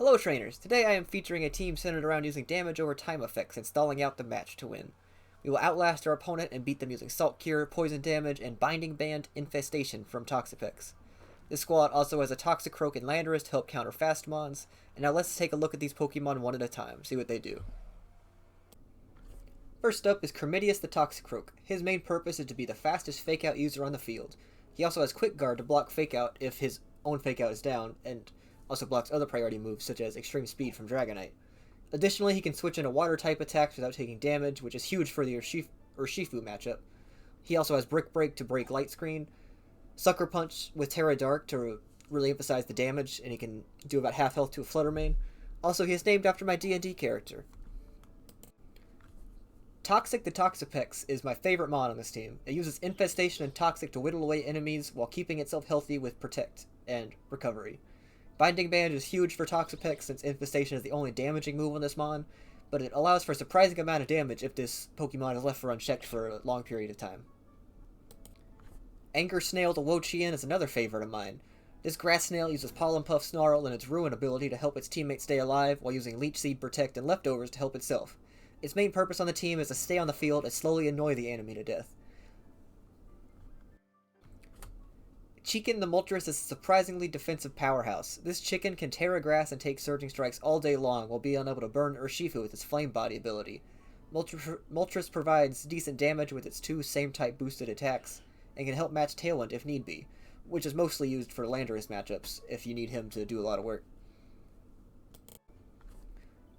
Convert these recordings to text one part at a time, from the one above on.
Hello trainers! Today I am featuring a team centered around using damage over time effects and stalling out the match to win. We will outlast our opponent and beat them using Salt Cure, Poison Damage, and Binding Band Infestation from Toxapex. This squad also has a Toxicroak and Landorus to help counter fast mons, and now let's take a look at these Pokemon one at a time, see what they do. First up is Cremidius the Toxicroak. His main purpose is to be the fastest Fake Out user on the field. He also has Quick Guard to block Fake Out if his own Fake Out is down, and also blocks other priority moves such as Extreme Speed from Dragonite. Additionally, he can switch into Water type attacks without taking damage, which is huge for the Urshifu matchup. He also has Brick Break to break Light Screen, Sucker Punch with Terra Dark to really emphasize the damage, and he can do about half health to a Flutter Mane. Also, he is named after my D&D character. Toxic the Toxapex is my favorite mod on this team. It uses Infestation and Toxic to whittle away enemies while keeping itself healthy with Protect and Recovery. Binding Band is huge for Toxapex since Infestation is the only damaging move on this mon, but it allows for a surprising amount of damage if this Pokemon is left for unchecked for a long period of time. Anger Snail the Wo-Chein is another favorite of mine. This grass snail uses Pollen Puff Snarl and its Ruin ability to help its teammates stay alive while using Leech Seed, Protect, and Leftovers to help itself. Its main purpose on the team is to stay on the field and slowly annoy the enemy to death. Chicken the Moltres is a surprisingly defensive powerhouse. This chicken can Terra Grass and take Surging Strikes all day long while being unable to burn Urshifu with its Flame Body ability. Moltres provides decent damage with its two same-type boosted attacks, and can help match Tailwind if need be, which is mostly used for Landorus matchups if you need him to do a lot of work.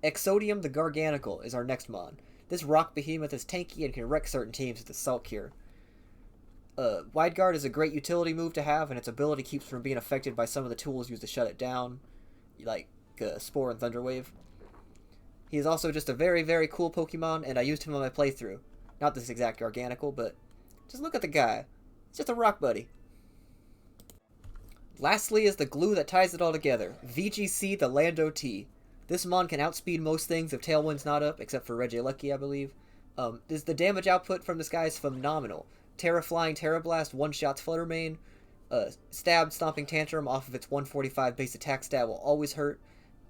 Exodium the Garganical is our next mon. This rock behemoth is tanky and can wreck certain teams with its Salt Cure. Wide Guard is a great utility move to have, and its ability keeps from being affected by some of the tools used to shut it down, like Spore and Thunder Wave. He is also just a very, very cool Pokemon, and I used him on my playthrough. Not this exact Garganical, but just look at the guy. It's just a rock buddy. Lastly is the glue that ties it all together, VGC the Landorus-T. This mon can outspeed most things if Tailwind's not up, except for Regieleki, I believe. The damage output from this guy is phenomenal. Terra Flying Terra Blast one-shots Flutter Mane. Stab Stomping Tantrum off of its 145 base attack stat will always hurt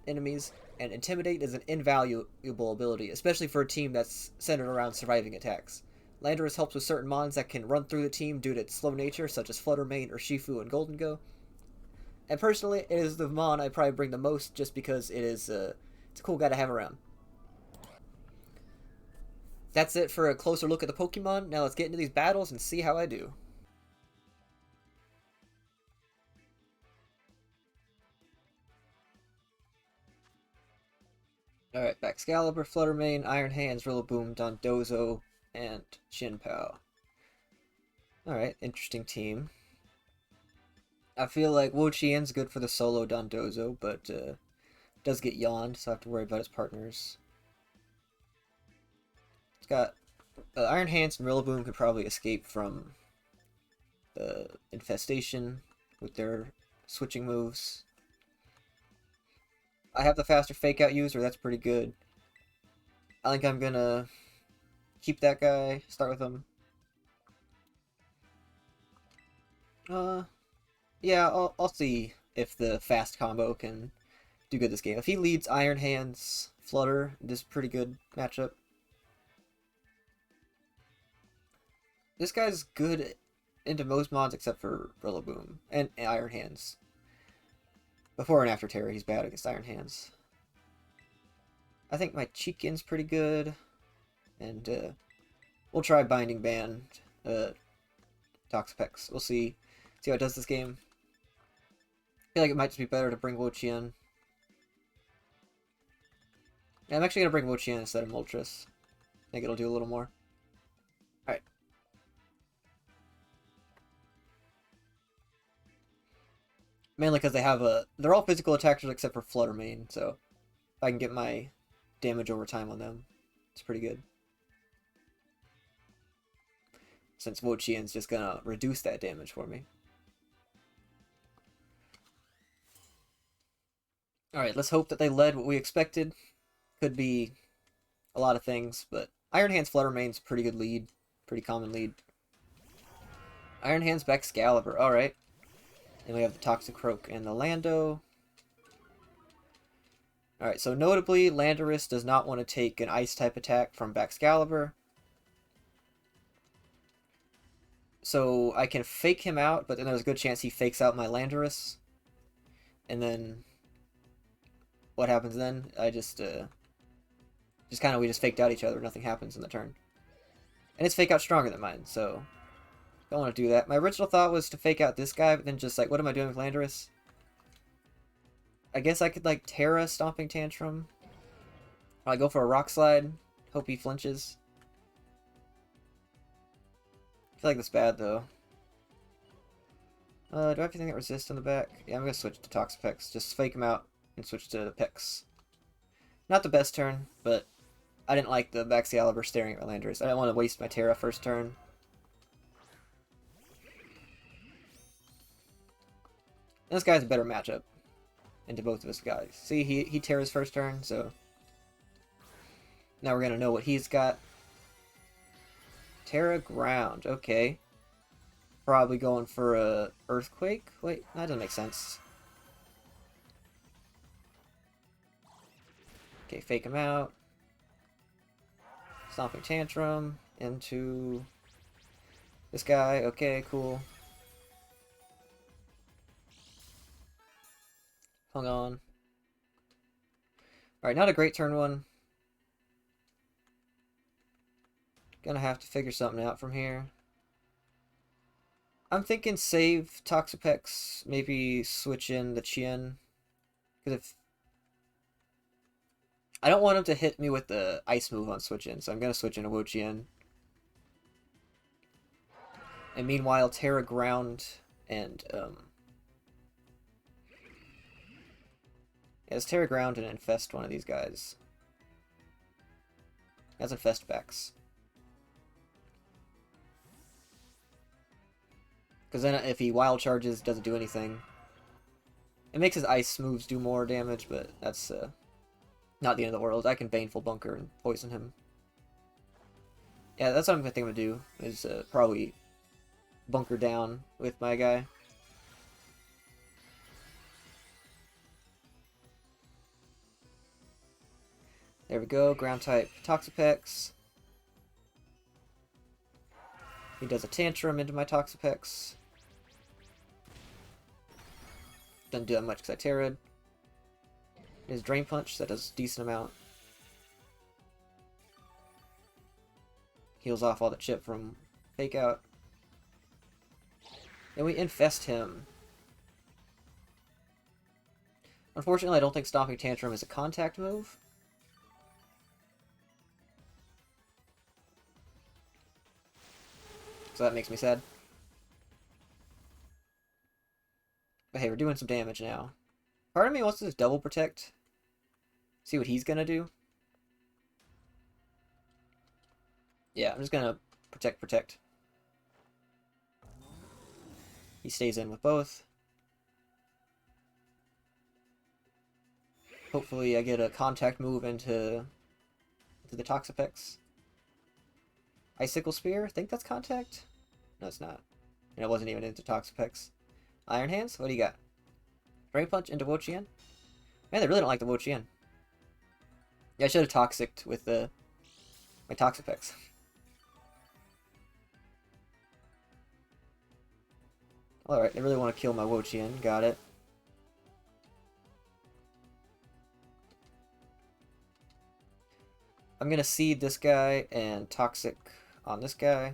enemies. And Intimidate is an invaluable ability, especially for a team that's centered around surviving attacks. Landorus helps with certain mons that can run through the team due to its slow nature, such as Flutter Mane, Urshifu, and Golden Go. And personally, it is the mon I probably bring the most just because it's a cool guy to have around. That's it for a closer look at the Pokemon. Now let's get into these battles and see how I do. Alright, Baxcalibur, Flutter Mane, Iron Hands, Rillaboom, Dondozo, and Shinpao. Alright, interesting team. I feel like Wo-Chein's good for the solo Dondozo, but does get yawned, so I have to worry about his partners. It's got Iron Hands and Rillaboom could probably escape from the Infestation with their switching moves. I have the faster Fake Out user, that's pretty good. I think I'm gonna keep that guy, start with him. Yeah, I'll see if the fast combo can do good this game. If he leads Iron Hands, Flutter, this is a pretty good matchup. This guy's good into most mods except for Rillaboom and Iron Hands. Before and after Terra, he's bad against Iron Hands. I think my Chikin's pretty good, and we'll try Binding Band, Toxapex. We'll see how it does this game. I feel like it might just be better to bring Wo-Chein. Yeah, I'm actually going to bring Wo-Chein instead of Moltres. I think it'll do a little more. Alright. Mainly because they have they're all physical attackers except for Flutter Mane, so if I can get my damage over time on them, it's pretty good. Since Wo-Chein's just gonna reduce that damage for me. Alright, let's hope that they led what we expected. Could be a lot of things, but Iron Hands Flutter Mane's pretty good lead. Pretty common lead. Iron Hands Baxcalibur, alright. Then we have the Toxicroak and the Lando. Alright, so notably, Landorus does not want to take an Ice-type attack from Baxcalibur. So I can fake him out, but then there's a good chance he fakes out my Landorus. And then what happens then? I just kind of, we just faked out each other. Nothing happens in the turn. And his fake out stronger than mine, so don't want to do that. My original thought was to fake out this guy, but then just like, what am I doing with Landorus? I guess I could like Terra Stomping Tantrum. Or I go for a Rock Slide. Hope he flinches. I feel like that's bad though. Do I have anything that resists on the back? Yeah, I'm gonna switch to Toxapex. Just fake him out and switch to Pex. Not the best turn, but I didn't like the Baxcalibur staring at my Landorus. I didn't want to waste my Terra first turn. This guy's a better matchup into both of us guys. See, he Terra's first turn, so now we're gonna know what he's got. Terra Ground, okay. Probably going for a Earthquake. Wait, that doesn't make sense. Okay, fake him out. Stomping Tantrum into this guy. Okay, cool. Hung on. Alright, not a great turn one. Gonna have to figure something out from here. I'm thinking save Toxapex, maybe switch in the Chien. Because if... I don't want him to hit me with the ice move on switch in, so I'm gonna switch in a Wo-Chein. And meanwhile, Terra Ground and, yeah, let's Terra Ground and infest one of these guys. That's infest Bex. Because then if he wild charges, doesn't do anything. It makes his ice moves do more damage, but that's not the end of the world. I can Baneful Bunker and poison him. Yeah, that's what I'm thinking I'm gonna do, is probably bunker down with my guy. There we go, ground type Toxapex. He does a Tantrum into my Toxapex. Doesn't do that much because I Terra'd. His Drain Punch, that does a decent amount. Heals off all the chip from Fake Out. And we infest him. Unfortunately, I don't think Stomping Tantrum is a contact move. So that makes me sad. But hey, we're doing some damage now. Part of me wants to just double protect. See what he's gonna do. Yeah, I'm just gonna protect. He stays in with both. Hopefully I get a contact move into the Toxapex. Icicle Spear? I think that's contact? No, it's not. And it wasn't even into Toxapex. Iron Hands? What do you got? Drain Punch into Wo-Chein? Man, they really don't like the Wo-Chein. Yeah, I should have Toxiced with my Toxapex. Alright, they really want to kill my Wo-Chein. Got it. I'm gonna seed this guy and Toxic on this guy.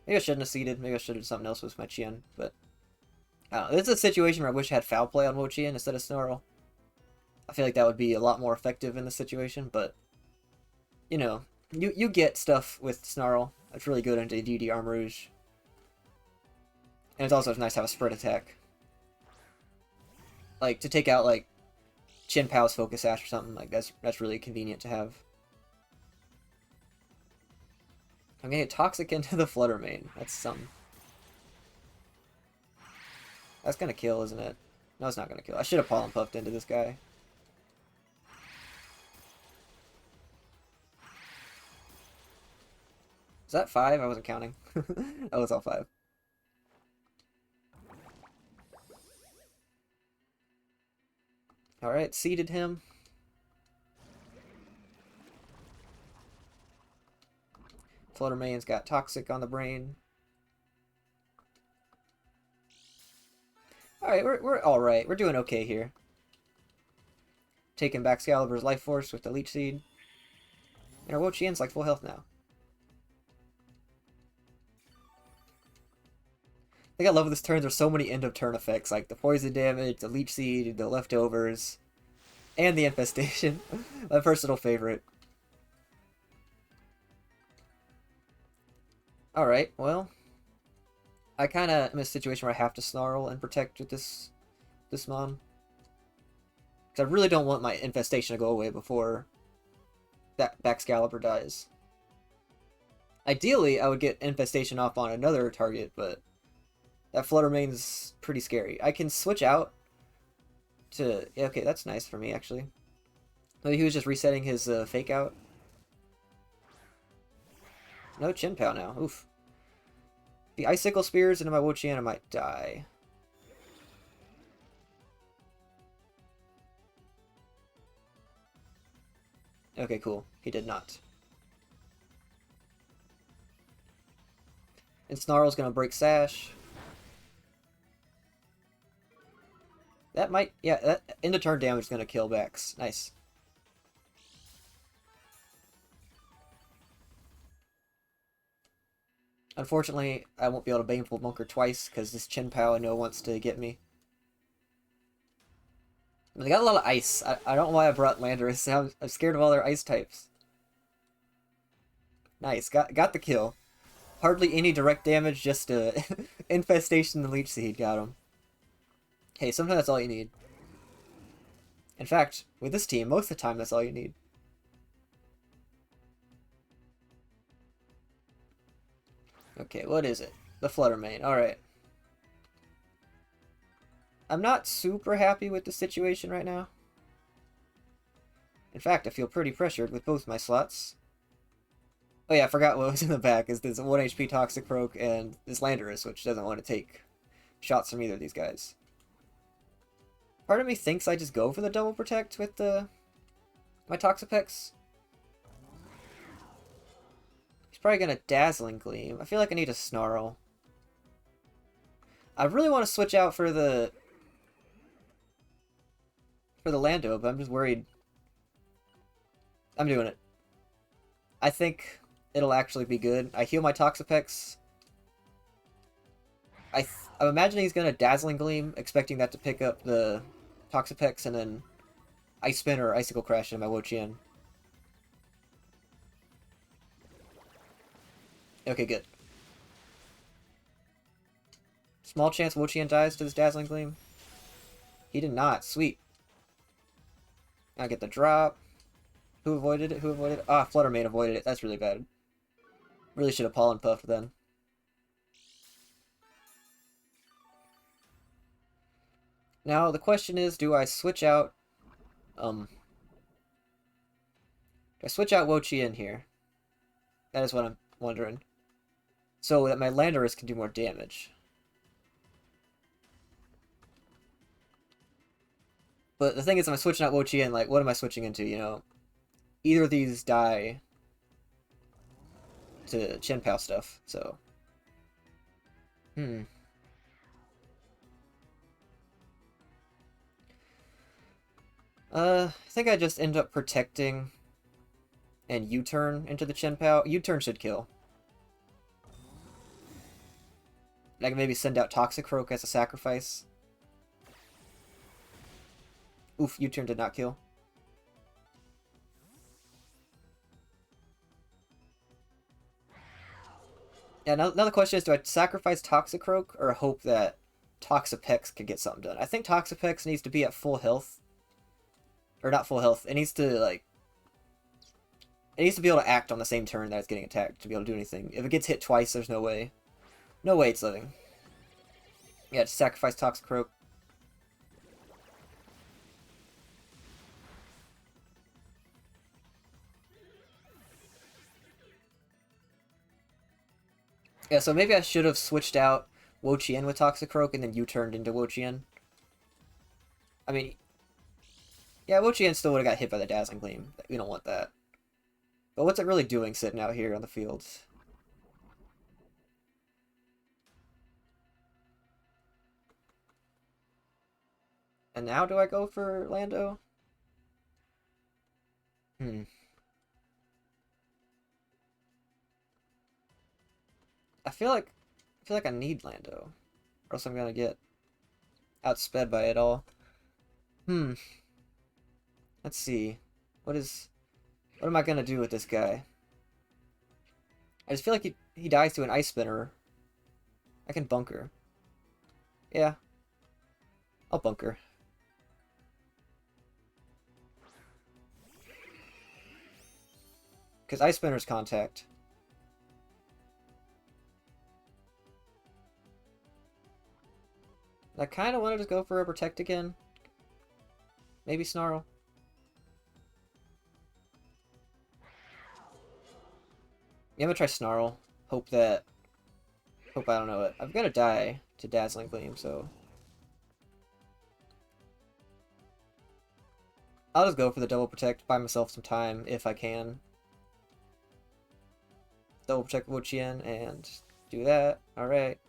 Maybe I shouldn't have seeded. Maybe I should have done something else with my Chien, but I don't know. This is a situation where I wish I had Foul Play on Wo-Chein instead of Snarl. I feel like that would be a lot more effective in this situation, but you know, you get stuff with Snarl. It's really good into DD Arm Rouge. And it's also nice to have a spread attack. Like, to take out, like, Chin Pao's Focus Sash or something, like, that's really convenient to have. I'm gonna get Toxic into the Flutter Mane. That's something. That's gonna kill, isn't it? No, it's not gonna kill. I should have Pollen Puffed into this guy. Is that 5? I wasn't counting. That was all 5. Alright, seeded him. Fluttermane's got Toxic on the brain. Alright, we're alright. We're doing okay here. Taking back Excalibur's life force with the Leech Seed. And our Wo-Chein's like full health now. I think I love this turn. There's so many end of turn effects, like the poison damage, the Leech Seed, the leftovers, and the infestation. My personal favorite. Alright, well, I kind of am in a situation where I have to Snarl and protect with this mon. Because I really don't want my infestation to go away before that Excalibur dies. Ideally, I would get infestation off on another target, but that Fluttermane's pretty scary. I can switch out to... Yeah, okay, that's nice for me, actually. Maybe he was just resetting his fake out. No Chin-Pow now. Oof. The Icicle Spears into my Wo-Chein, I might die. Okay, cool. He did not. And Snarl's gonna break Sash. That might... Yeah, that end of turn damage is gonna kill Vex. Nice. Unfortunately, I won't be able to Baneful Bunker twice, because this Chin-Pow I know wants to get me. They got a lot of ice. I don't know why I brought Landorus. I'm scared of all their ice types. Nice, got the kill. Hardly any direct damage, just infestation and Leech Seed got him. Hey, sometimes that's all you need. In fact, with this team, most of the time that's all you need. Okay, what is it? The Fluttermane, alright. I'm not super happy with the situation right now. In fact, I feel pretty pressured with both my slots. Oh yeah, I forgot what was in the back, is this 1 HP Toxicroak and this Landorus, which doesn't want to take shots from either of these guys. Part of me thinks I just go for the double protect with my Toxapex. He's probably gonna Dazzling Gleam. I feel like I need a Snarl. I really want to switch out for the Lando, but I'm just worried. I'm doing it. I think it'll actually be good. I heal my Toxapex. I'm imagining he's gonna Dazzling Gleam, expecting that to pick up the Toxapex, and then Ice Spin or Icicle Crash in my Wo-Chein. Okay, good. Small chance Wo-Chein dies to this Dazzling Gleam. He did not. Sweet. I get the drop. Who avoided it? Who avoided it? Ah, Fluttermane avoided it. That's really bad. Really should have Pollen Puffed then. Now, the question is, do I switch out... do I switch out Wo-Chein here? That is what I'm wondering. So that my Landorus can do more damage. But the thing is, I'm switching out Wo-Chein, like, what am I switching into, you know? Either of these die to Chin-Pow stuff, so... I think I just end up protecting and U-turn into the Chin-Pow. U-turn should kill. I can maybe send out Toxicroak as a sacrifice. Oof, U-turn did not kill. Yeah, now the question is, do I sacrifice Toxicroak or hope that Toxapex can get something done? I think Toxapex needs to be at full health. Or not full health. It needs to, like... It needs to be able to act on the same turn that it's getting attacked to be able to do anything. If it gets hit twice, there's no way. No way it's living. Yeah, just sacrifice Toxicroak. Yeah, so maybe I should have switched out Wo-Chein with Toxicroak and then U-turned into Wo-Chein. I mean, Yeah, Wo-Chein still would have got hit by the Dazzling Gleam. We don't want that. But what's it really doing sitting out here on the fields? And now do I go for Lando? Hmm. I feel like I need Lando. Or else I'm gonna get outsped by it all. Hmm. Let's see. What am I gonna do with this guy? I just feel like he dies to an ice spinner. I can bunker. Yeah, I'll bunker. Because ice spinner's contact. I kind of wanted to go for a protect again. Maybe Snarl. Yeah, I'm gonna try Snarl. Hope I don't know it. I'm gonna die to Dazzling Gleam, so I'll just go for the double protect, buy myself some time if I can. Double protect Wo-Chein and do that. Alright.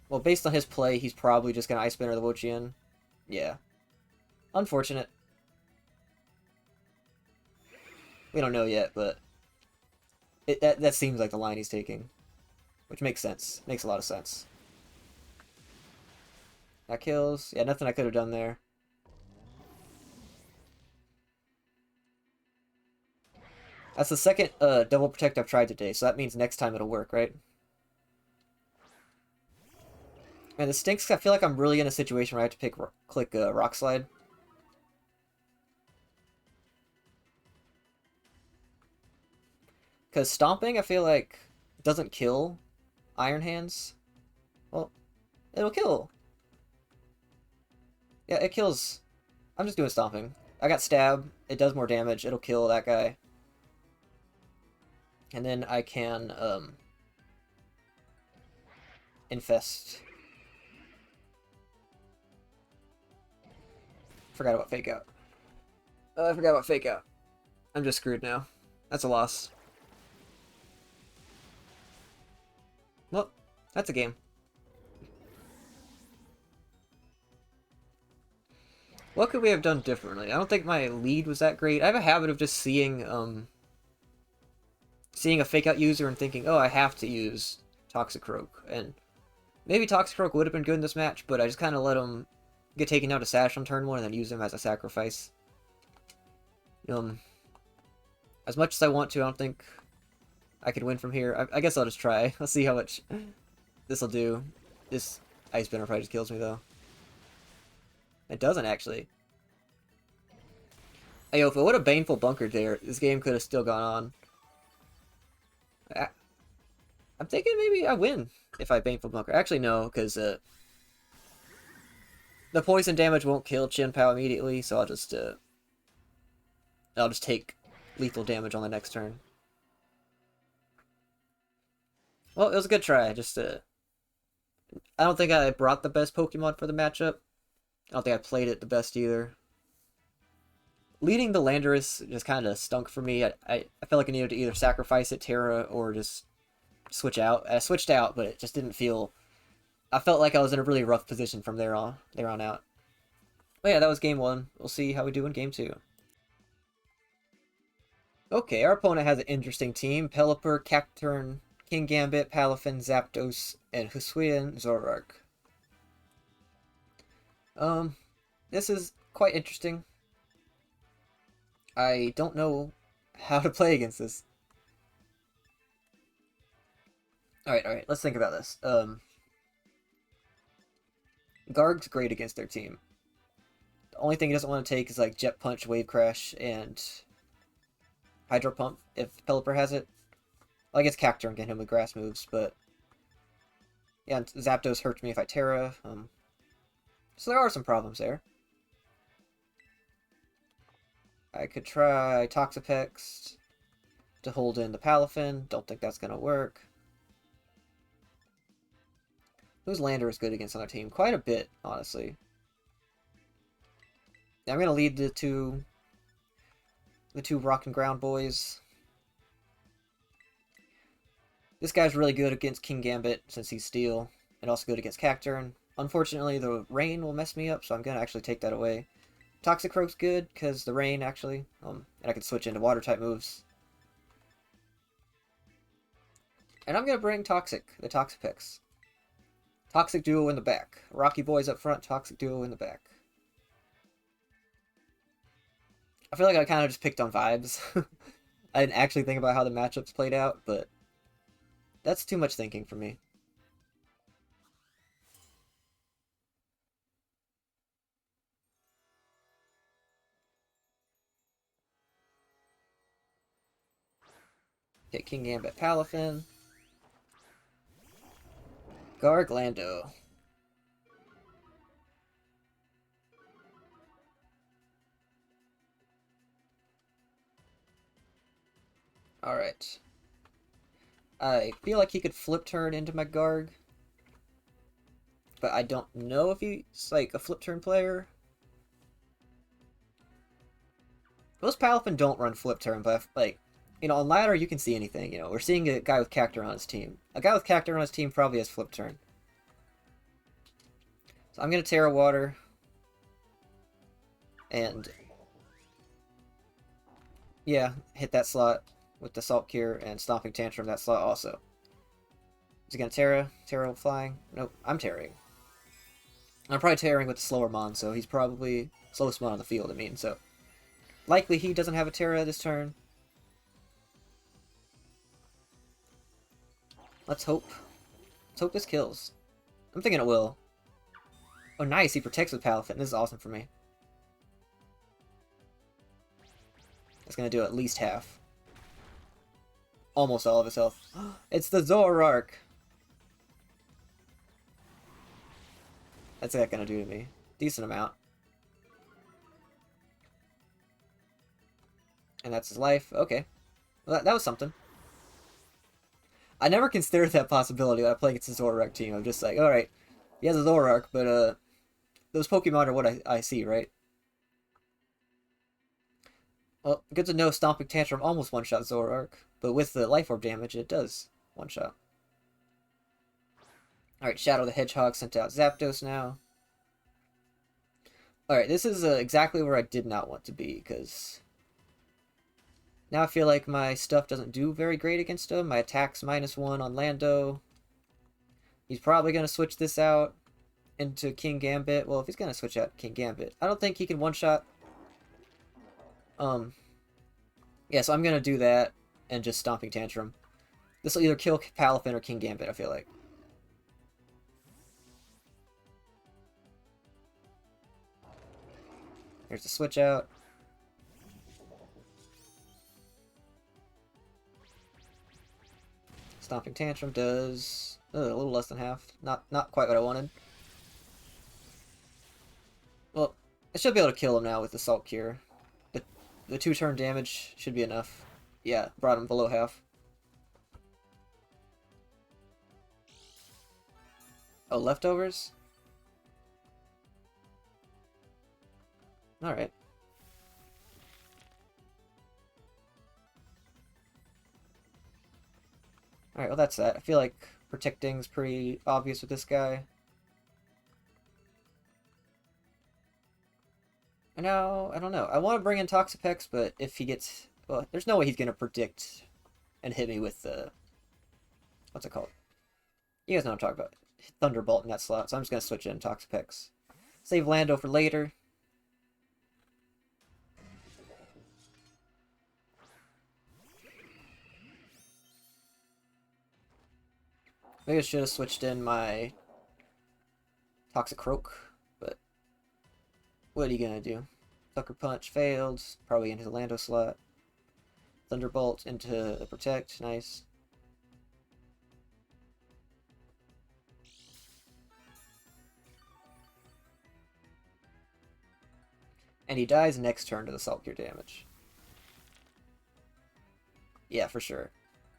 Well, based on his play, he's probably just gonna Ice Spinner the Wo-Chein. Yeah. Unfortunate. We don't know yet, but that seems like the line he's taking. Which makes sense. Makes a lot of sense. That kills. Yeah, nothing I could have done there. That's the second double protect I've tried today, so that means next time it'll work, right? And this stinks. I feel like I'm really in a situation where I have to click Rock Slide. Because Stomping, I feel like, doesn't kill Iron Hands. Well, it'll kill. Yeah, it kills. I'm just doing Stomping. I got Stab. It does more damage. It'll kill that guy. And then I can, Infest. Forgot about Fake Out. I forgot about Fake Out. I'm just screwed now. That's a loss. Well, that's a game. What could we have done differently? I don't think my lead was that great. I have a habit of just seeing a Fake Out user and thinking, oh, I have to use Toxicroak. And maybe Toxicroak would have been good in this match, but I just kind of let him get taken down to Sash on turn 1 and then use him as a sacrifice. As much as I want to, I don't think I could win from here. I guess I'll just try. Let's see how much this will do. This Ice Spinner probably just kills me, though. It doesn't, actually. Hey, yo, if it would have Baneful bunkered there, this game could have still gone on. I'm thinking maybe I win if I Baneful bunker. Actually, no, because the poison damage won't kill Chin Pao immediately, so I'll just take lethal damage on the next turn. Well, it was a good try. Just I don't think I brought the best Pokemon for the matchup. I don't think I played it the best either. Leading the Landorus just kind of stunk for me. I felt like I needed to either sacrifice it, Terra, or just switch out. I switched out, but it just didn't feel... I felt like I was in a really rough position from there on out. But yeah, that was game 1. We'll see how we do in game 2. Okay, our opponent has an interesting team. Pelipper, Cacturn, King Gambit, Palafin, Zapdos, and Hisuian Zoroark. This is quite interesting. I don't know how to play against this. Alright, let's think about this. Garg's great against their team. The only thing he doesn't want to take is like Jet Punch, Wave Crash, and Hydro Pump if Pelipper has it. Well, I guess Cacturn can hit him with grass moves, but yeah, Zapdos hurts me if I Terra. So there are some problems there. I could try Toxapex to hold in the Palafin. Don't think that's gonna work. Who's Landorus good against on our team? Quite a bit, honestly. Yeah, I'm gonna lead the two rock and ground boys. This guy's really good against King Gambit since he's steel, and also good against Cacturn. Unfortunately, the rain will mess me up, so I'm gonna actually take that away. Toxicroak's good because the rain actually, and I can switch into water type moves. And I'm gonna bring Toxic, the Toxapex. Toxic duo in the back. Rocky boys up front, Toxic duo in the back. I feel like I kind of just picked on vibes. I didn't actually think about how the matchups played out, but that's too much thinking for me. Okay, King Gambit Palafin. Garglando. Alright. I feel like he could flip turn into my Garg, but I don't know if he's like a flip turn player. Most Palafin don't run flip turn, but like, on ladder you can see anything. We're seeing a guy with Cacturn on his team. A guy with Cacturn on his team probably has flip turn. So I'm gonna Terra Water. And yeah, hit that slot with the Salt Cure and Stomping Tantrum that slot also. Is he gonna Terra? Terra flying? Nope, I'm Terraing. I'm probably Terraing with the slower Mon, so he's probably slowest Mon on the field, so likely he doesn't have a Terra this turn. Let's hope. Let's hope this kills. I'm thinking it will. Oh nice, he protects with Palafin. This is awesome for me. That's gonna do at least half. Almost all of his health. It's the Zoroark! That's that gonna do to me. Decent amount. And that's his life. Okay. Well, that was something. I never considered that possibility when I play against the Zoroark team. I'm just like, alright, he has a Zoroark, but those Pokemon are what I see, right? Well, good to know Stomping Tantrum almost one-shot Zoroark, but with the Life Orb damage, it does one-shot. Alright, Shadow the Hedgehog sent out Zapdos now. Alright, this is exactly where I did not want to be, because now I feel like my stuff doesn't do very great against him. My attack's -1 on Lando. He's probably going to switch this out into King Gambit. Well, if he's going to switch out King Gambit, I don't think he can one-shot. Yeah, so I'm going to do that and just Stomping Tantrum. This will either kill Palafin or King Gambit, I feel like. There's the switch out. Stomping Tantrum does a little less than half. Not quite what I wanted. Well, I should be able to kill him now with the Salt Cure. The 2-turn damage should be enough. Yeah, brought him below half. Oh, leftovers? Alright. Alright, well that's that. I feel like protecting's pretty obvious with this guy. No, I don't know. I want to bring in Toxapex, but if he gets... Well, there's no way he's going to predict and hit me with the... What's it called? You guys know what I'm talking about. Thunderbolt in that slot, so I'm just going to switch in Toxapex. Save Lando for later. Maybe I should have switched in my Toxicroak, but what are you gonna do? Sucker Punch failed, probably into the Lando slot. Thunderbolt into the Protect, nice. And he dies next turn to the Salt Cure damage. Yeah, for sure.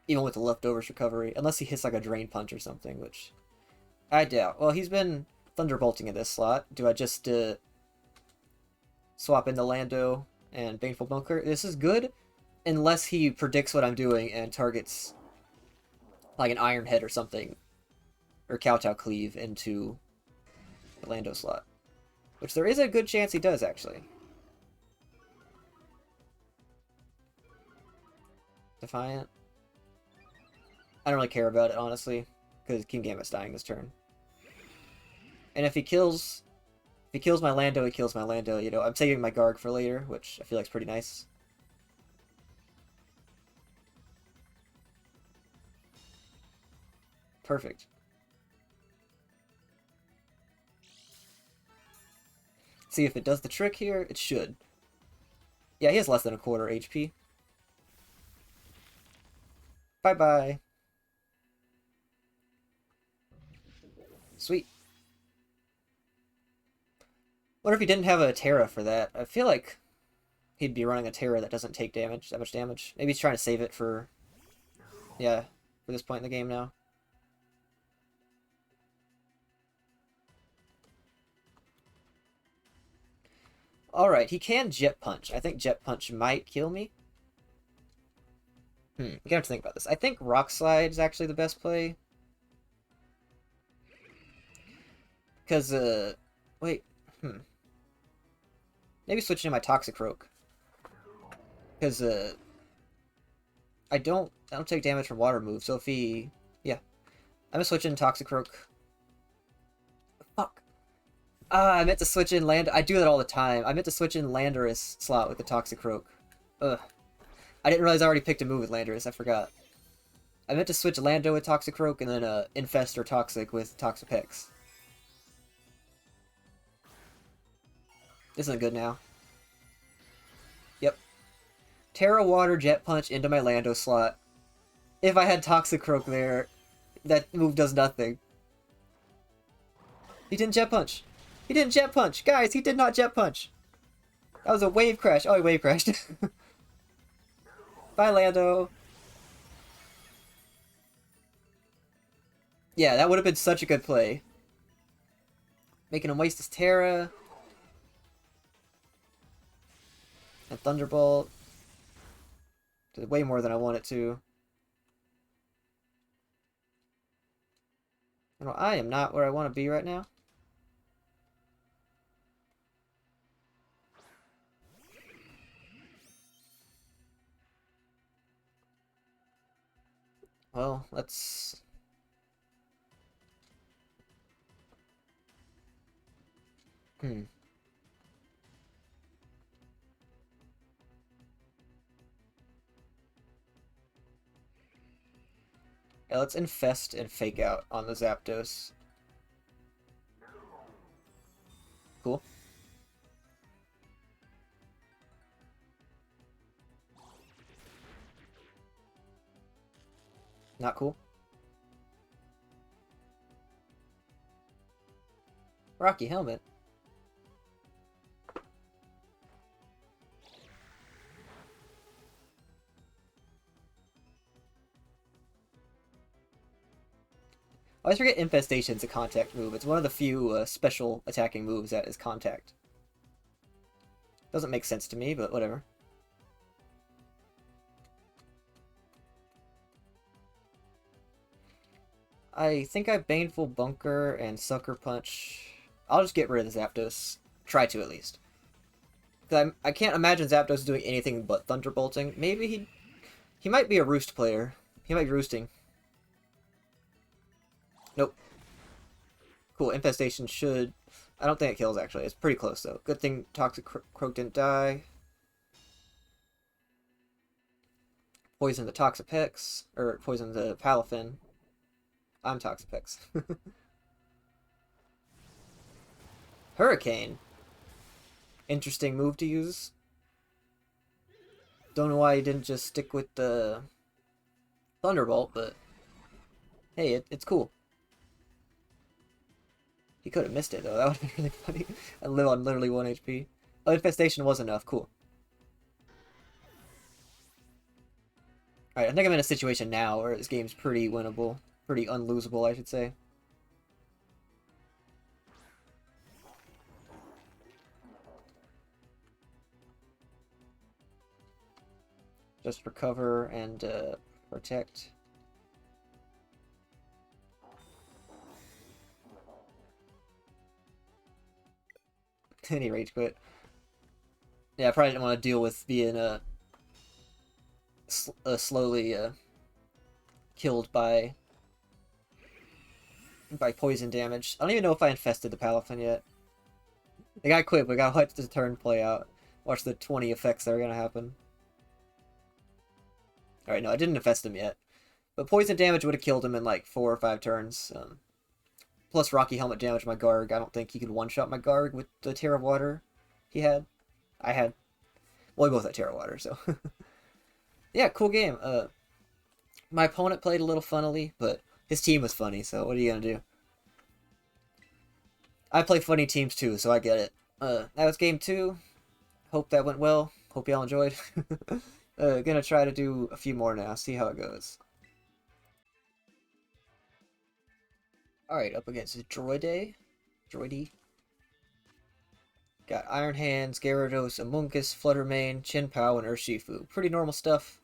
Even with the leftovers recovery, unless he hits like a Drain Punch or something, which I doubt. Well, he's been thunderbolting in this slot. Do I just swap in the Lando and Baneful Bunker? This is good, unless he predicts what I'm doing and targets like an Iron Head or something, or Kowtow Cleave into the Lando slot. Which there is a good chance he does, actually. Defiant. I don't really care about it, honestly, because King Gambit's dying this turn. And if he kills my Lando, he kills my Lando. You know, I'm saving my Garg for later, which I feel like is pretty nice. Perfect. See if it does the trick here. It should. Yeah, he has less than a quarter HP. Bye-bye. Sweet. Wonder if he didn't have a Terra for that. I feel like he'd be running a Terra that doesn't take damage, that much damage. Maybe he's trying to save it for... yeah, for this point in the game now. Alright, he can Jet Punch. I think Jet Punch might kill me. I'm gonna have to think about this. I think Rock Slide is actually the best play. Because, wait, maybe switching to my Toxicroak. Because, I don't take damage from water moves, so if he... yeah. I'm gonna switch in Toxicroak. Fuck. I meant to switch in Land... I do that all the time. I meant to switch in Landorus slot with the Toxicroak. Ugh. I didn't realize I already picked a move with Landorus, I forgot. I meant to switch Lando with Toxicroak and then, Infest or Toxic with Toxapex. This isn't good now. Yep. Terra Water Jet Punch into my Lando slot. If I had Toxicroak there, that move does nothing. He didn't Jet Punch. He didn't Jet Punch. Guys, he did not Jet Punch. That was a Wave Crash. Oh, he Wave Crashed. Bye, Lando. Yeah, that would have been such a good play. Making him waste his Terra. And Thunderbolt. Did way more than I wanted to. You know, I am not where I want to be right now. Well, let's... Yeah, let's Infest and Fake Out on the Zapdos. Cool. Not cool. Rocky Helmet. I always forget Infestation's a contact move. It's one of the few special attacking moves that is contact. Doesn't make sense to me, but whatever. I think I Baneful Bunker and Sucker Punch. I'll just get rid of the Zapdos. Try to, at least. I can't imagine Zapdos doing anything but Thunderbolting. Maybe he might be a Roost player. He might be roosting. Nope. Cool, Infestation should... I don't think it kills, actually. It's pretty close, though. Good thing Toxicroak didn't die. Poison the Toxapex. Or poison the Palafin. I'm Toxapex. Hurricane. Interesting move to use. Don't know why he didn't just stick with the Thunderbolt, but... hey, it's cool. He could have missed it, though. That would have been really funny. I live on literally 1 HP. Oh, Infestation was enough. Cool. Alright, I think I'm in a situation now where this game's pretty winnable. Pretty unlosable, I should say. Just recover and protect. Any rage quit. Yeah, I probably didn't want to deal with being slowly killed by poison damage. I don't even know if I infested the Palafin yet. The guy quit, but I gotta watch the turn play out. Watch the 20 effects that are gonna happen. Alright, no, I didn't infest him yet. But poison damage would have killed him in like 4 or 5 turns. Plus Rocky Helmet damage my Garg. I don't think he could one-shot my Garg with the Tear of Water he had. I had. Well, we both had Tear of Water, so. Yeah, cool game. My opponent played a little funnily, but his team was funny, so what are you gonna do? I play funny teams too, so I get it. That was game 2. Hope that went well. Hope y'all enjoyed. Gonna try to do a few more now, see how it goes. Alright, up against Droide. Got Iron Hands, Gyarados, Amoonguss, Fluttermane, Chien-Pao, and Urshifu. Pretty normal stuff.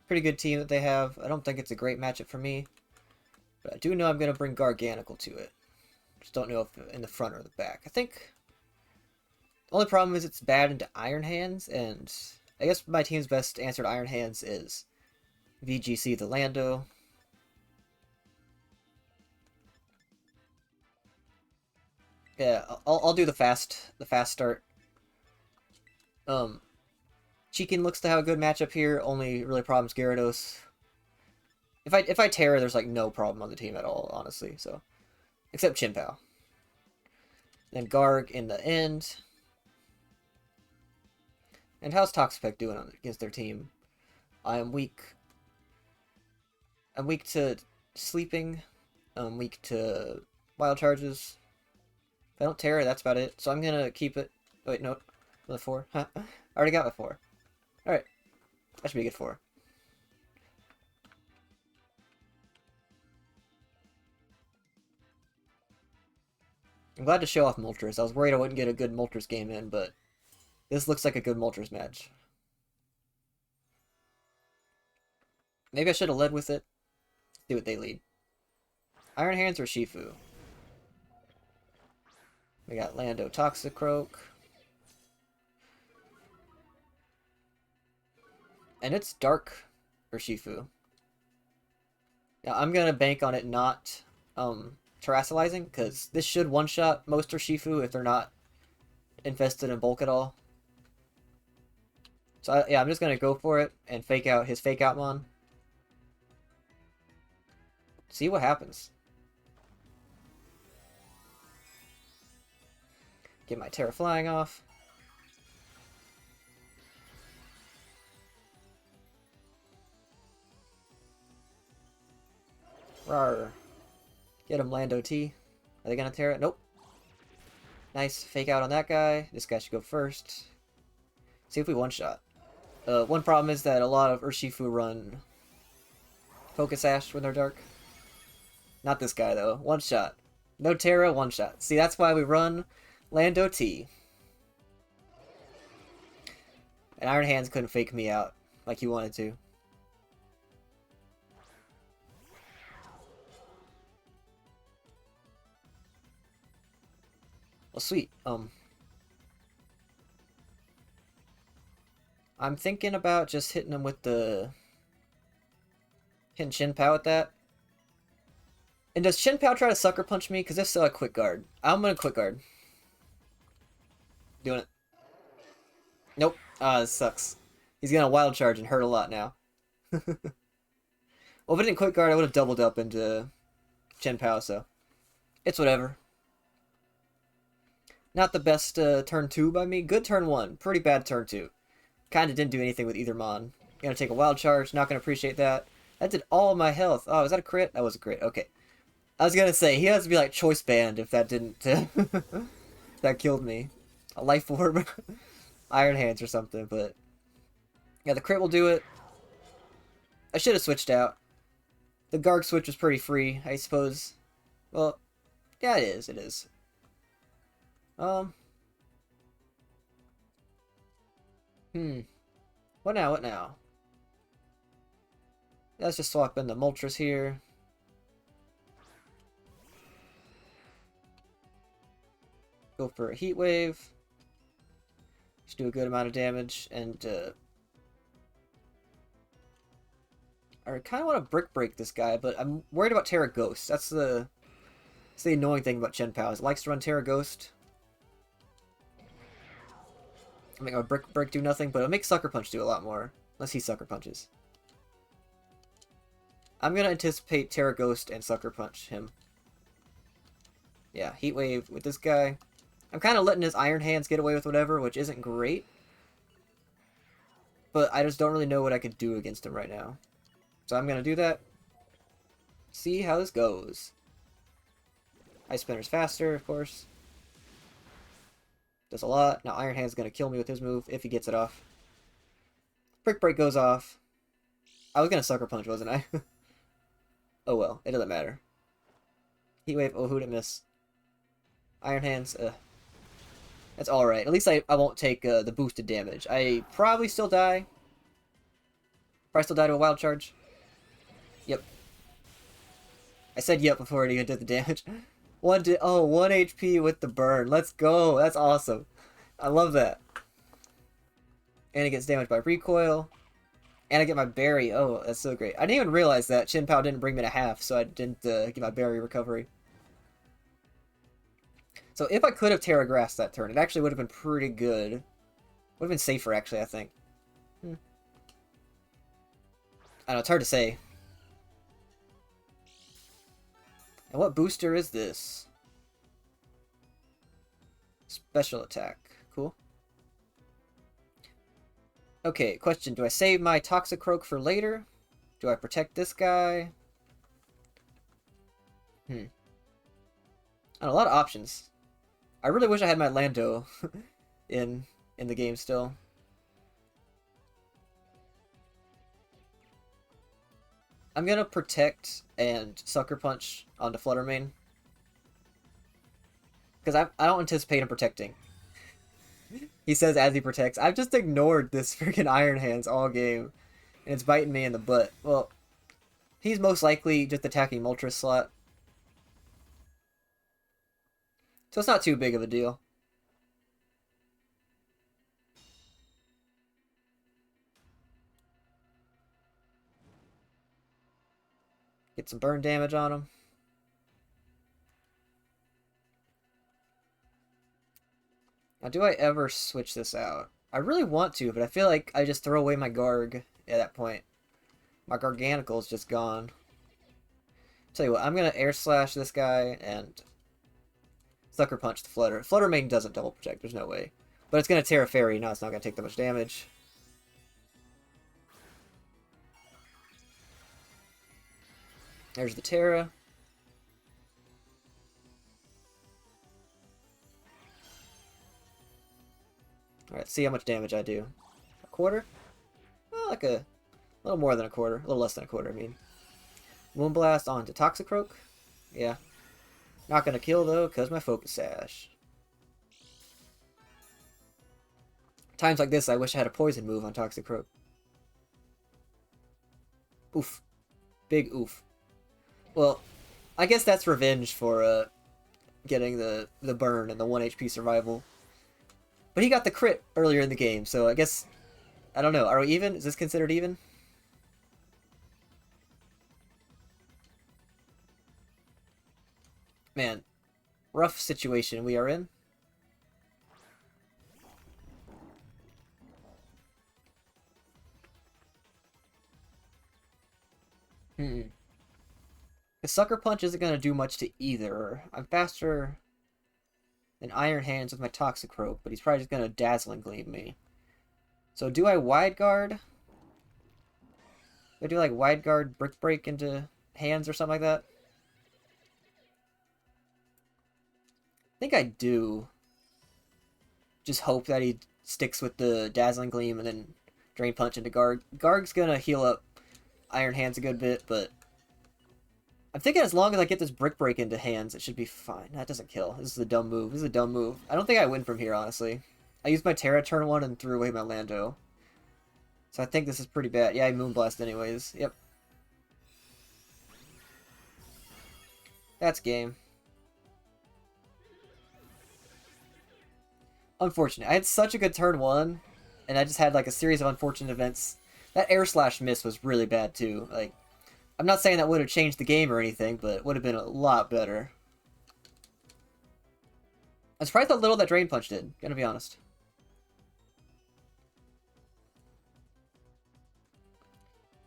Pretty good team that they have. I don't think it's a great matchup for me. But I do know I'm going to bring Garganacl to it. Just don't know if in the front or the back. I think the only problem is it's bad into Iron Hands, and I guess my team's best answer to Iron Hands is VGC the Lando. Yeah, I'll do the fast start. Cheekin looks to have a good matchup here. Only really problems Gyarados. If I Terra, there's like no problem on the team at all, honestly. So, except Chien-Pao. Then Garg in the end. And how's Toxapex doing against their team? I'm weak. I'm weak to sleeping. I'm weak to wild charges. If I don't Terra, that's about it. So I'm gonna keep it. Wait, no. The 4. Huh. I already got my 4. Alright. That should be a good 4. I'm glad to show off Moltres. I was worried I wouldn't get a good Moltres game in, but this looks like a good Moltres match. Maybe I should have led with it. See what they lead. Iron Hands or Shifu? We got Lando Toxicroak. And it's Dark Urshifu. Yeah, I'm gonna bank on it not terrasilizing, because this should one-shot most Urshifu if they're not infested in bulk at all. So yeah, I'm just gonna go for it and fake out his fake out mon. See what happens. Get my Terra Flying off. Rawr. Get him, Lando-T. Are they gonna Terra? Nope. Nice fake out on that guy. This guy should go first. See if we one-shot. One problem is that a lot of Urshifu run Focus Ash when they're dark. Not this guy, though. One-shot. No Terra, one-shot. See, that's why we run Lando-T. And Iron Hands couldn't fake me out like he wanted to. Well, sweet. I'm thinking about just hitting him with the... hitting Chien-Pao with that. And does Chien-Pao try to Sucker Punch me? Because if so, I Quick Guard. I'm gonna Quick Guard. Doing it. Nope. Ah, this sucks. He's gonna Wild Charge and hurt a lot now. Well, if I didn't Quick Guard, I would have doubled up into Chien-Pao, so... it's whatever. Not the best turn 2 by me. Good turn 1. Pretty bad turn 2. Kinda didn't do anything with either mon. Gonna take a Wild Charge. Not gonna appreciate that. That did all my health. Oh, was that a crit? That was a crit. Okay. I was gonna say, he has to be like choice banned if that didn't... that killed me. A Life Orb. Iron Hands or something, but... yeah, the crit will do it. I should have switched out. The Garg switch was pretty free, I suppose. Well, yeah, it is. It is. What now? What now? Let's just swap in the Moltres here. Go for a Heat Wave. Just do a good amount of damage, and I kind of want to Brick Break this guy, but I'm worried about Terra Ghost. That's the annoying thing about Chen Pao. It likes to run Terra Ghost. I make my Brick Break do nothing, but it'll make Sucker Punch do a lot more. Unless he Sucker Punches. I'm going to anticipate Terra Ghost and Sucker Punch him. Yeah, Heat Wave with this guy. I'm kind of letting his Iron Hands get away with whatever, which isn't great. But I just don't really know what I could do against him right now. So I'm going to do that. See how this goes. Ice Spinner's faster, of course. Does a lot. Now Iron Hand's going to kill me with his move if he gets it off. Brick Break goes off. I was going to Sucker Punch, wasn't I? Oh well, it doesn't matter. Heat Wave, oh, who'd it miss? Iron Hands, that's alright. At least I won't take the boosted damage. I probably still die. Probably still die to a Wild Charge. Yep. I said yep before it even did the damage. 1 HP with the burn. Let's go. That's awesome. I love that. And it gets damaged by recoil. And I get my berry. Oh, that's so great. I didn't even realize that Chen Pao didn't bring me to half, so I didn't get my berry recovery. So if I could have Terra Grass that turn, it actually would have been pretty good. Would have been safer, actually, I think. I don't know, it's hard to say. And what booster is this? Special attack. Cool. Okay, question. Do I save my Toxicroak for later? Do I protect this guy? A lot of options. I really wish I had my Lando in the game still. I'm gonna protect and Sucker Punch onto Fluttermane. Because I don't anticipate him protecting. He says as he protects. I've just ignored this freaking Iron Hands all game. And it's biting me in the butt. Well, he's most likely just attacking Moltres slot. So it's not too big of a deal. Get some burn damage on him. Now, do I ever switch this out? I really want to, but I feel like I just throw away my Garg at that point. My Garganical is just gone. Tell you what, I'm going to Air Slash this guy and Sucker Punch the Flutter. Fluttermane doesn't double protect, there's no way. But it's going to Terra Fairy, now it's not going to take that much damage. There's the Terra. Alright, see how much damage I do. A quarter? Well, like a little more than a quarter. A little less than a quarter, I mean. Moonblast onto Toxicroak. Yeah. Not gonna kill, though, because my Focus Sash. Times like this, I wish I had a Poison move on Toxicroak. Oof. Big oof. Well, I guess that's revenge for getting the burn and the 1 HP survival. But he got the crit earlier in the game, so I guess... I don't know. Are we even? Is this considered even? Man. Rough situation we are in. The Sucker Punch isn't going to do much to either. I'm faster than Iron Hands with my Toxicroak, but he's probably just going to Dazzling Gleam me. So do I Wide Guard? Do I do like Wide Guard Brick Break into hands or something like that? I think I do. Just hope that he sticks with the Dazzling Gleam and then Drain Punch into Garg. Garg's going to heal up Iron Hands a good bit, but I'm thinking as long as I get this Brick Break into hands, it should be fine. That doesn't kill. This is a dumb move. This is a dumb move. I don't think I win from here, honestly. I used my Terra turn 1 and threw away my Lando. So I think this is pretty bad. Yeah, I Moonblast anyways. Yep. That's game. Unfortunate. I had such a good turn 1, and I just had like a series of unfortunate events. That air slash miss was really bad too. Like, I'm not saying that would have changed the game or anything, but it would have been a lot better. I'm surprised how little that Drain Punch did, gonna be honest.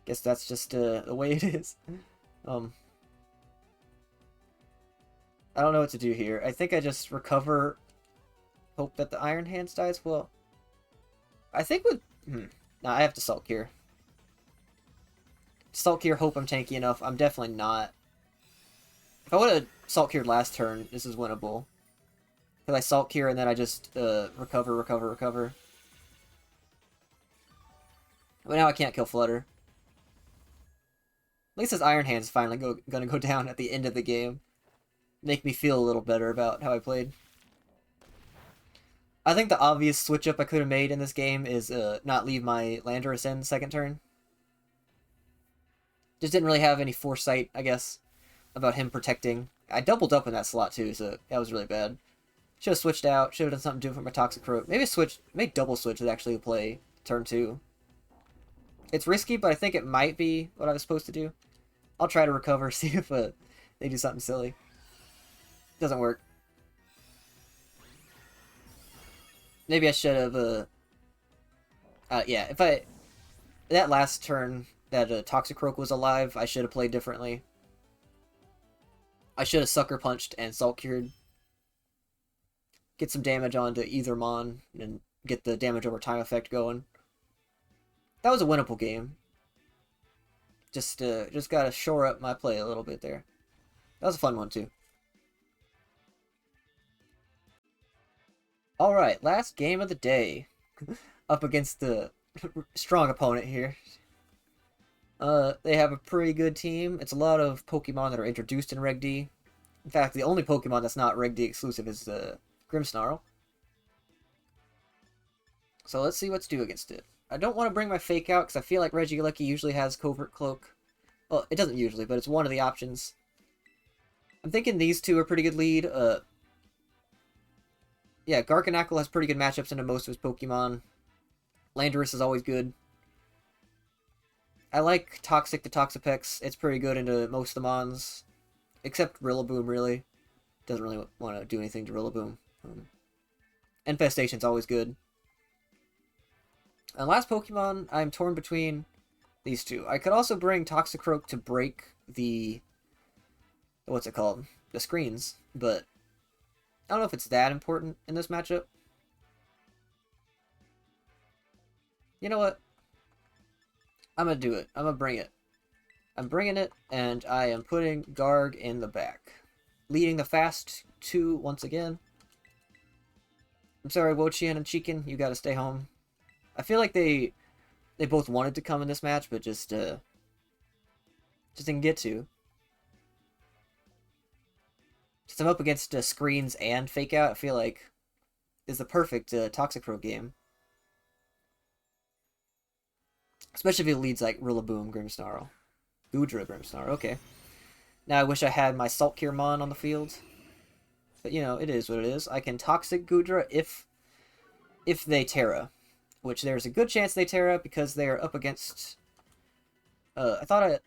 Guess that's just the way it is. I don't know what to do here. I think I just recover, hope that the Iron Hands dies. Well, I think with... Nah, I have to Salt Cure. Salt Cure, hope I'm tanky enough. I'm definitely not. If I would have Salt Cured last turn, this is winnable. Because I Salt Cure and then I just recover. But now I can't kill Flutter. At least his Iron Hands is finally gonna go down at the end of the game. Make me feel a little better about how I played. I think the obvious switch up I could have made in this game is not leave my Landorus in second turn. Just didn't really have any foresight, I guess, about him protecting. I doubled up in that slot too, so that was really bad. Should have switched out. Should have done something different with my Toxicroak. Maybe double switch is actually a play turn 2. It's risky, but I think it might be what I was supposed to do. I'll try to recover, see if they do something silly. Doesn't work. Maybe I should have, yeah, if that last turn that Toxicroak was alive, I should have played differently. I should have Sucker Punched and Salt Cured. Get some damage onto either Mon, and get the damage over time effect going. That was a winnable game. Just gotta shore up my play a little bit there. That was a fun one, too. Alright, last game of the day. Up against the strong opponent here. They have a pretty good team. It's a lot of Pokemon that are introduced in Reg D. In fact, the only Pokemon that's not Reg D exclusive is Grimmsnarl. So let's see what's due against it. I don't want to bring my Fake out, because I feel like Regieleki usually has Covert Cloak. Well, it doesn't usually, but it's one of the options. I'm thinking these two are pretty good lead. Yeah, Garganacl has pretty good matchups into most of his Pokemon. Landorus is always good. I like Toxic to Toxapex. It's pretty good into most of the Mons. Except Rillaboom, really. Doesn't really want to do anything to Rillaboom. Infestation's always good. And last Pokemon, I'm torn between these two. I could also bring Toxicroak to break the... what's it called? The screens, but I don't know if it's that important in this matchup. You know what? I'm gonna do it. I'm gonna bring it. I'm bringing it, and I am putting Garg in the back. Leading the fast 2 once again. I'm sorry, Wo-Chein and Chicken, you gotta stay home. I feel like they both wanted to come in this match, but just didn't get to. Since I'm up against screens and Fake Out, I feel like is the perfect Toxicroak game. Especially if it leads like Rillaboom, Grimmsnarl. Goodra, Grimmsnarl, okay. Now I wish I had my Salt Cure Mon on the field. But you know, it is what it is. I can Toxic Goodra if they Terra. Which there's a good chance they Terra because they are up against... I thought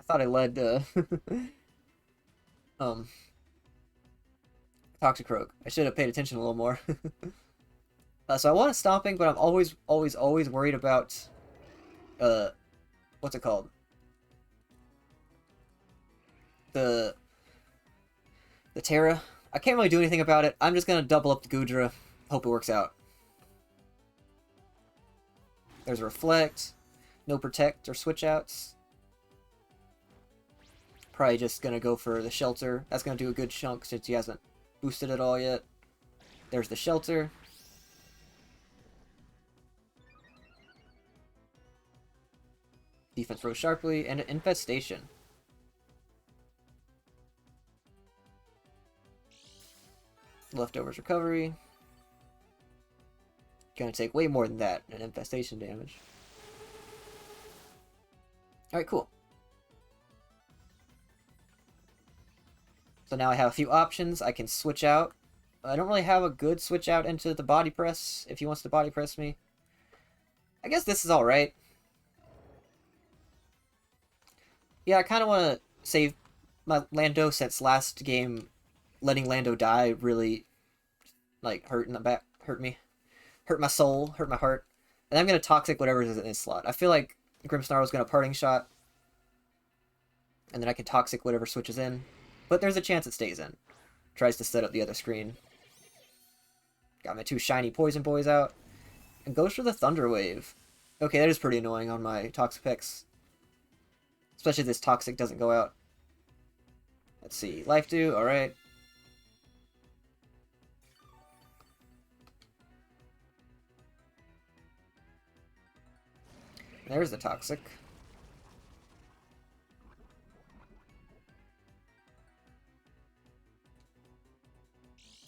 I led Toxicroak. I should have paid attention a little more. So I want a Stomping, but I'm always worried about what's it called? The Terra. I can't really do anything about it. I'm just gonna double up the Goodra. Hope it works out. There's a Reflect. No Protect or Switch Outs. Probably just gonna go for the Shelter. That's gonna do a good chunk since he hasn't boosted at all yet. There's the Shelter. Defense rose sharply, and an Infestation. Leftovers recovery. Gonna take way more than that in infestation damage. Alright, cool. So now I have a few options. I can switch out. I don't really have a good switch out into the body press if he wants to body press me. I guess this is alright. Yeah, I kind of want to save my Lando since last game letting Lando die really, like, hurt in the back, hurt me. Hurt my soul, hurt my heart. And I'm going to Toxic whatever's in his slot. I feel like Grimmsnarl's going to Parting Shot. And then I can Toxic whatever switches in. But there's a chance it stays in. Tries to set up the other screen. Got my 2 shiny Poison Boys out. And goes for the Thunder Wave. Okay, that is pretty annoying on my Toxapex. Especially if this Toxic doesn't go out. Let's see. Life Dew, alright. There's the Toxic.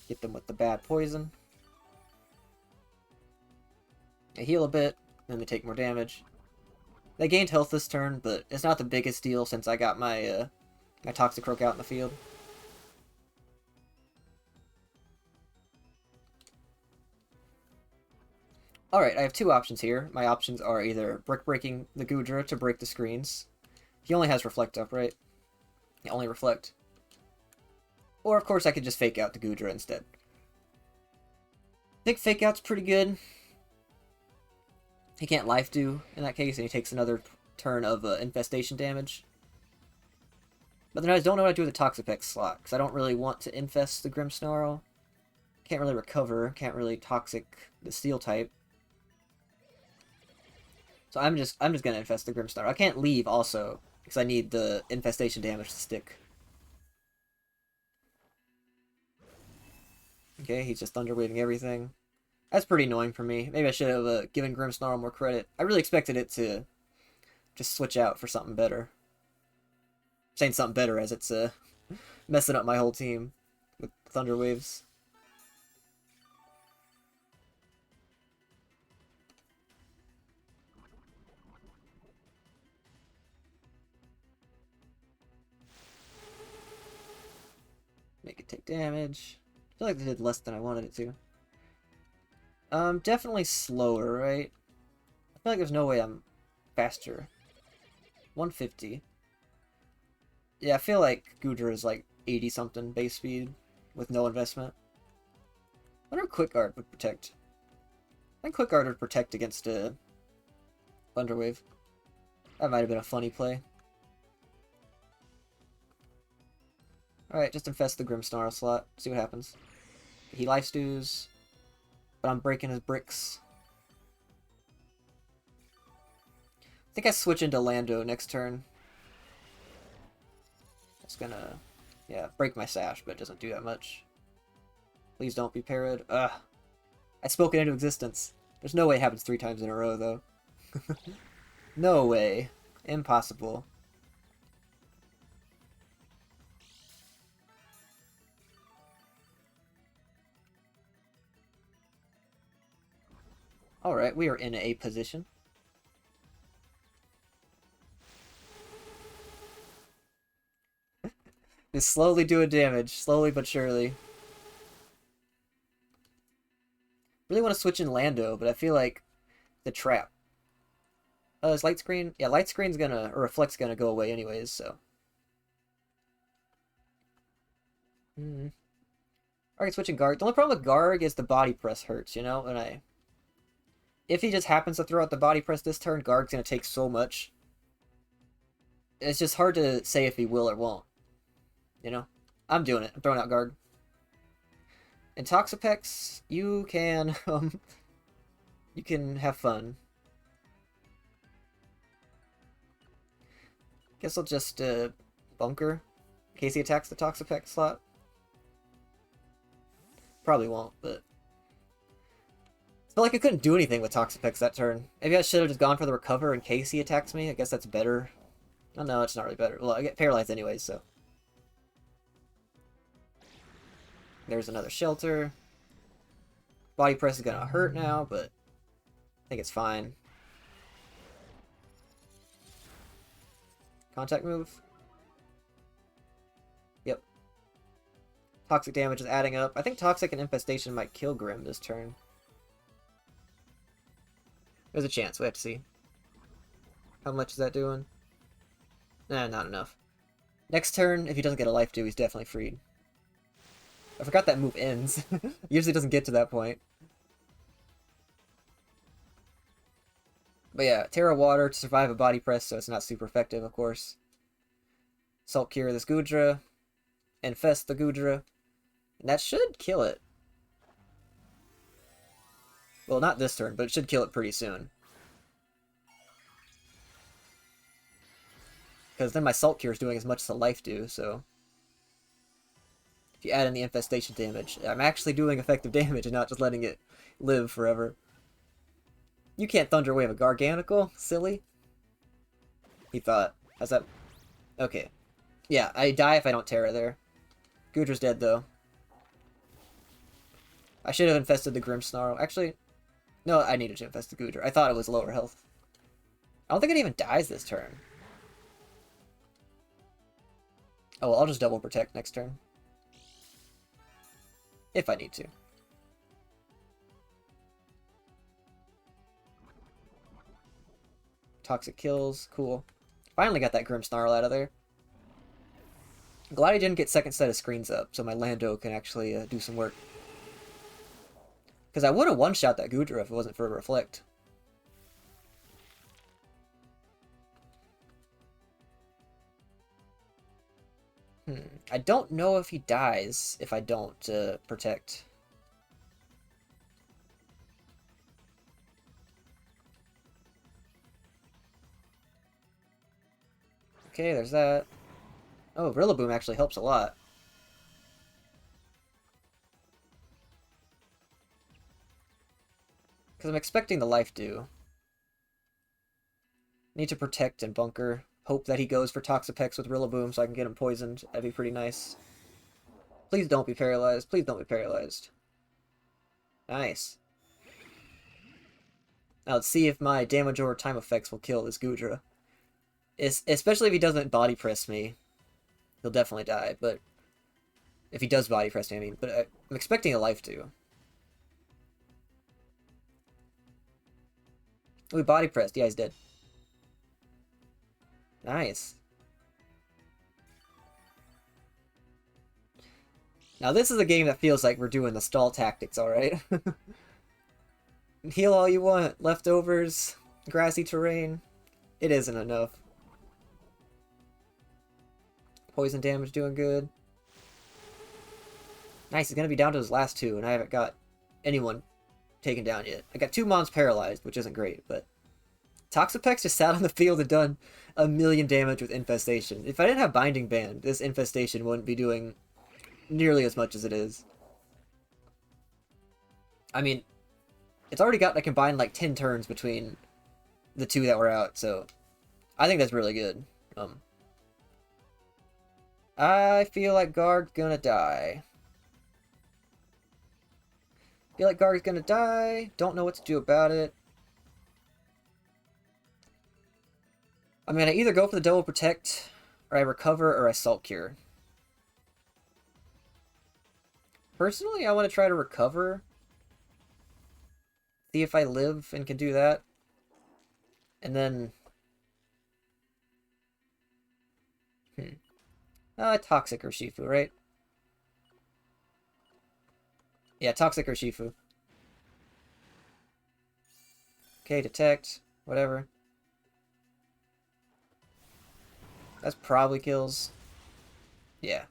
Get them with the bad poison. They heal a bit, then they take more damage. They gained health this turn, but it's not the biggest deal since I got my my Toxicroak out in the field. Alright, I have 2 options here. My options are either Brick Breaking the Goodra to break the screens. He only has Reflect up, right? Yeah, only Reflect. Or, of course, I could just Fake Out the Goodra instead. I think Fake Out's pretty good. He can't Life Dew in that case, and he takes another turn of Infestation damage. But then I don't know what to do with the Toxapex slot, because I don't really want to Infest the Grimmsnarl. Can't really Recover, can't really Toxic the Steel type. So I'm just gonna Infest the Grimmsnarl. I can't leave also, because I need the Infestation damage to stick. Okay, he's just Thunder Waving everything. That's pretty annoying for me. Maybe I should have given Grimmsnarl more credit. I really expected it to just switch out for something better. I'm saying something better as it's messing up my whole team with Thunder Waves. Make it take damage. I feel like they did less than I wanted it to. Definitely slower, right? I feel like there's no way I'm faster. 150. Yeah, I feel like Goodra is like 80-something base speed with no investment. I wonder if Quick Guard would protect. I think Quick Guard would protect against a Thunder Wave. That might have been a funny play. Alright, just infest the Grimmsnarl slot. See what happens. He Life Stews. But I'm breaking his bricks. I think I switch into Lando next turn. It's gonna, yeah, break my Sash, but it doesn't do that much. Please don't be parried. Ugh. I spoke it into existence. There's no way it happens 3 times in a row, though. No way. Impossible. Alright, we are in a position. Just slowly doing damage, slowly but surely. Really want to switch in Lando, but I feel like the trap. Is Light Screen? Yeah, Light Screen's gonna, or Reflect's gonna go away anyways, so. Alright, switching Garg. The only problem with Garg is the body press hurts, you know? And if he just happens to throw out the body press this turn, Garg's gonna take so much. It's just hard to say if he will or won't. You know? I'm doing it. I'm throwing out Garg. In Toxapex, you can, you can have fun. Guess I'll just, bunker in case he attacks the Toxapex slot. Probably won't, but... I feel like I couldn't do anything with Toxapex that turn. Maybe I should have just gone for the Recover in case he attacks me. I guess that's better. Oh, no, it's not really better. Well, I get paralyzed anyways, so... There's another Shelter. Body Press is gonna hurt now, but I think it's fine. Contact move. Yep. Toxic damage is adding up. I think Toxic and Infestation might kill Grim this turn. There's a chance. We have to see. How much is that doing? Nah, not enough. Next turn, if he doesn't get a life dew, he's definitely freed. I forgot that move ends. Usually doesn't get to that point. But yeah, Terra Water to survive a body press, so it's not super effective, of course. Salt Cure this Goodra. Infest the Goodra. And that should kill it. Well, not this turn, but it should kill it pretty soon. Because then my Salt Cure is doing as much as a life do, so... If you add in the infestation damage, I'm actually doing effective damage and not just letting it live forever. You can't Thunder Wave a Gargantual, silly. He thought. How's that? Okay. Yeah, I die if I don't Terra there. Goodra's dead, though. I should have infested the Grimmsnarl. Actually, no, I needed to infest the Goodra. I thought it was lower health. I don't think it even dies this turn. Oh, well, I'll just double protect next turn. If I need to. Toxic kills. Cool. Finally got that Grimmsnarl out of there. Glad I didn't get second set of screens up, so my Lando can actually do some work. Because I would have one-shot that Goodra if it wasn't for a Reflect. I don't know if he dies if I don't protect. Okay, there's that. Oh, Rillaboom actually helps a lot. Because I'm expecting the life dew. Need to protect and bunker. Hope that he goes for Toxapex with Rillaboom so I can get him poisoned. That'd be pretty nice. Please don't be paralyzed. Please don't be paralyzed. Nice. Now let's see if my damage over time effects will kill this Goodra. Especially if he doesn't body press me. He'll definitely die, but... If he does body press me, I mean. But I'm expecting a life dew. Oh, he body pressed. Yeah, he's dead. Nice. Now this is a game that feels like we're doing the stall tactics, alright? Heal all you want. Leftovers. Grassy terrain. It isn't enough. Poison damage doing good. Nice, he's gonna be down to his last two, and I haven't got anyone taken down yet. I got 2 mons paralyzed, which isn't great, but... Toxapex just sat on the field and done 1,000,000 damage with Infestation. If I didn't have Binding Band, this Infestation wouldn't be doing nearly as much as it is. I mean, it's already got a combined like 10 turns between the two that were out, so I think that's really good. I feel like Guard's gonna die. Feel like Guard's gonna die. Don't know what to do about it. I'm gonna either go for the double protect, or I recover, or I salt cure. Personally, I want to try to recover. See if I live and can do that. And then... Toxic Urshifu, right? Yeah, Toxic Urshifu. Okay, detect. Whatever. That's probably kills. Yeah.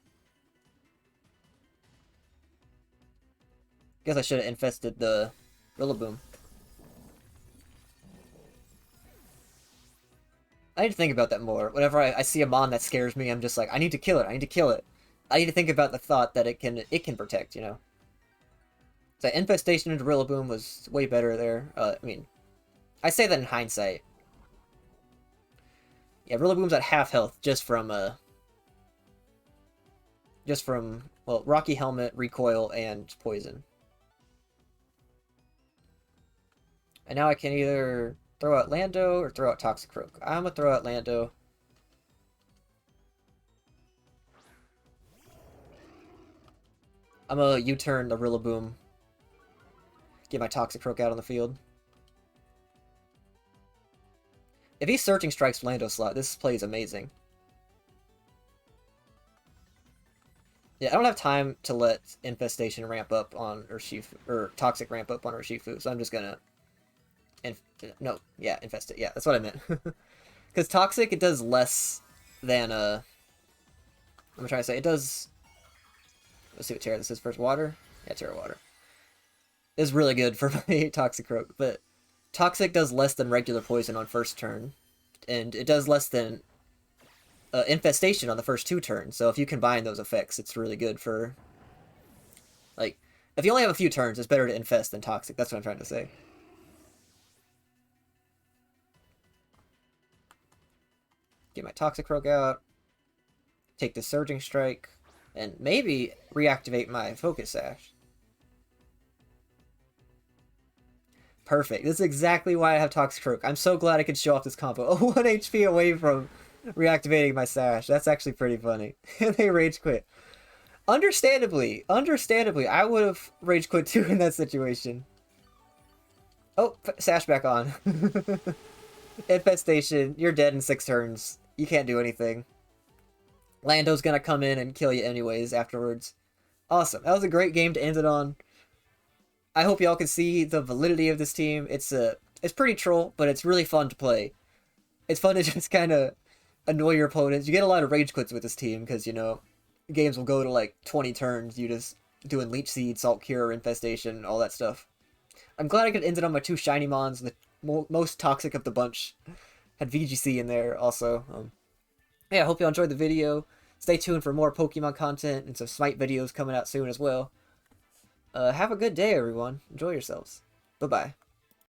Guess I should have infested the Rillaboom. I need to think about that more. Whenever I see a mon that scares me, I'm just like, I need to kill it, I need to kill it. I need to think about the thought that it can protect, you know? So infestation into Rillaboom was way better there. I mean, I say that in hindsight. Yeah, Rillaboom's at half health just from, well, Rocky Helmet, Recoil, and Poison. And now I can either throw out Lando or throw out Toxicroak. I'm gonna throw out Lando. I'm gonna U-turn the Rillaboom. Get my Toxicroak out on the field. If he Searching Strikes Lando slot, this play is amazing. Yeah, I don't have time to let Infestation ramp up on Urshifu, or Toxic ramp up on Urshifu, so I'm just gonna... No, yeah, Infest it. Yeah, that's what I meant. Because Toxic, it does less than, I'm trying to say, it does... Let's see what Terra this is first. Water? Yeah, Terra Water. It's really good for my Toxicroak, but Toxic does less than regular Poison on first turn, and it does less than Infestation on the first 2 turns, so if you combine those effects, it's really good for... Like, if you only have a few turns, it's better to Infest than Toxic, that's what I'm trying to say. Get my Toxicroak out, take the Surging Strike, and maybe reactivate my Focus Sash. Perfect. This is exactly why I have Toxicroak. I'm so glad I could show off this combo. 1 HP away from reactivating my Sash. That's actually pretty funny. And they Rage Quit. Understandably, I would have Rage Quit too in that situation. Oh, Sash back on. Infestation, you're dead in 6 turns. You can't do anything. Lando's gonna come in and kill you anyways afterwards. Awesome. That was a great game to end it on. I hope y'all can see the validity of this team. It's pretty troll, but it's really fun to play. It's fun to just kind of annoy your opponents. You get a lot of rage quits with this team because, you know, games will go to like 20 turns. You just doing Leech Seed, Salt Cure, Infestation, all that stuff. I'm glad I could end it on my 2 shiny mons, the most toxic of the bunch. Had VGC in there also. Yeah, I hope y'all enjoyed the video. Stay tuned for more Pokemon content and some Smite videos coming out soon as well. Have a good day, everyone. Enjoy yourselves. Bye-bye.